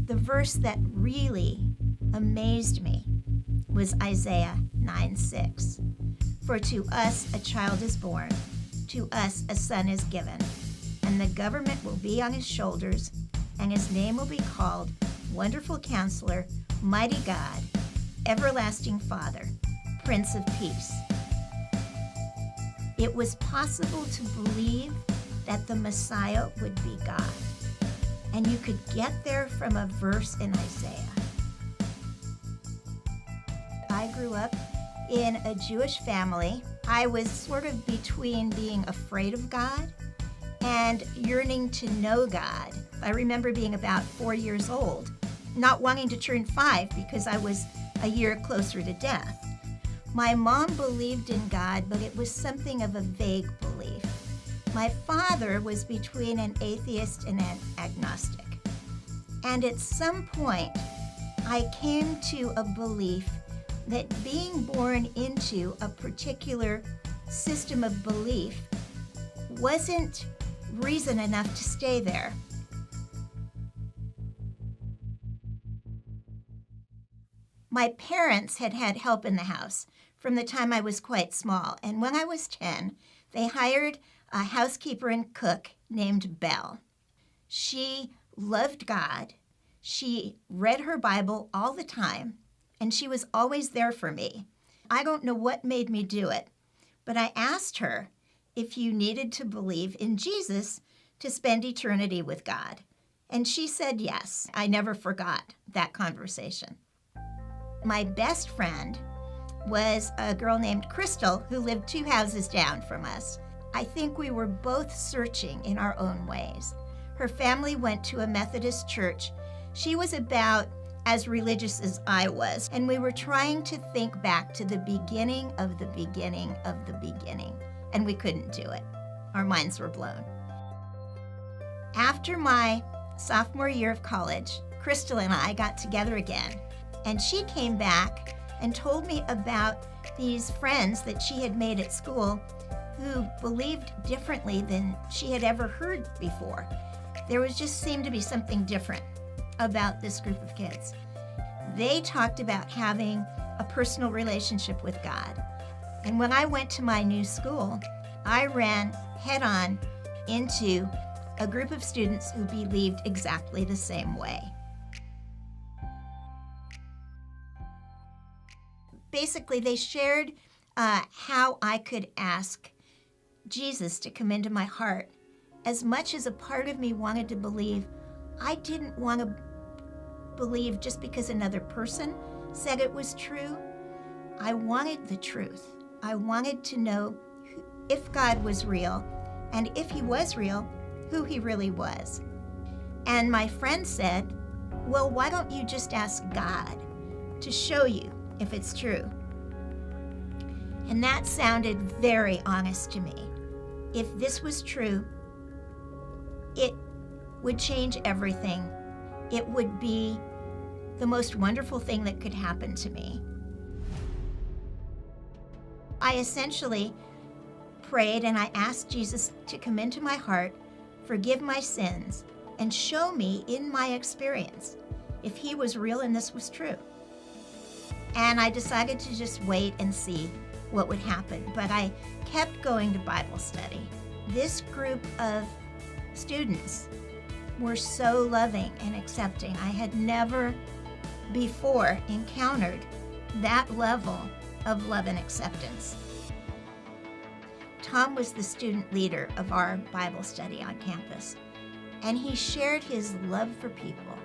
the verse that really amazed me was Isaiah 9:6. For to us a child is born, to us a son is given, and the government will be on his shoulders, and his name will be called Wonderful Counselor, Mighty God, Everlasting Father, Prince of Peace. It was possible to believe that the Messiah would be God, and you could get there from a verse in Isaiah. I grew up in a Jewish family. I was sort of between being afraid of God and yearning to know God. I remember being about 4 years old, not wanting to turn 5 because I was a year closer to death. My mom believed in God, but it was something of a vague belief. My father was between an atheist and an agnostic. And at some point, I came to a belief that being born into a particular system of belief wasn't reason enough to stay there. My parents had had help in the house from the time I was quite small, and when I was 10, they hired a housekeeper and cook named Belle. She loved God, she read her Bible all the time, and she was always there for me. I don't know what made me do it, but I asked her if you needed to believe in Jesus to spend eternity with God. And she said yes. I never forgot that conversation. My best friend was a girl named Crystal who lived 2 houses down from us. I think we were both searching in our own ways. Her family went to a Methodist church. She was about as religious as I was, and we were trying to think back to the beginning of the beginning of the beginning, and we couldn't do it. Our minds were blown. After my sophomore year of college, Crystal and I got together again, and she came back and told me about these friends that she had made at school who believed differently than she had ever heard before. There was just seemed to be something different about this group of kids. They talked about having a personal relationship with God. And when I went to my new school, I ran head-on into a group of students who believed exactly the same way. Basically, they shared how I could ask Jesus to come into my heart. As much as a part of me wanted to believe, I didn't want to believe just because another person said it was true. I wanted the truth. I wanted to know if God was real, and if he was real, who he really was. And my friend said, well, why don't you just ask God to show you if it's true? And that sounded very honest to me. If this was true, it would change everything. It would be the most wonderful thing that could happen to me. I essentially prayed and I asked Jesus to come into my heart, forgive my sins, and show me in my experience if he was real and this was true. And I decided to just wait and see what would happen, but I kept going to Bible study. This group of students were so loving and accepting. I had never before encountered that level of love and acceptance. Tom was the student leader of our Bible study on campus, and he shared his love for people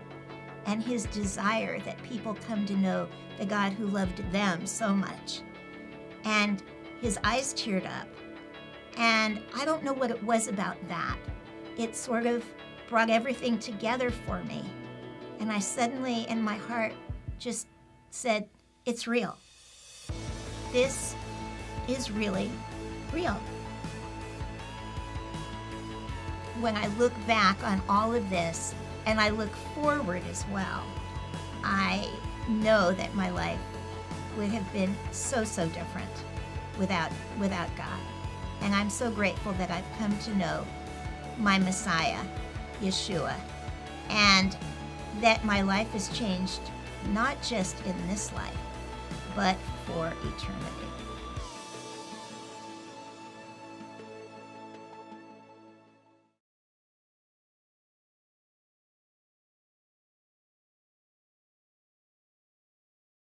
and his desire that people come to know the God who loved them so much. And his eyes teared up, and I don't know what it was about that. It sort of brought everything together for me, and I suddenly, in my heart, just said, it's real. This is really real. When I look back on all of this, and I look forward as well, I know that my life would have been so different without God. And I'm so grateful that I've come to know my Messiah, Yeshua, and that my life has changed not just in this life, but for eternity.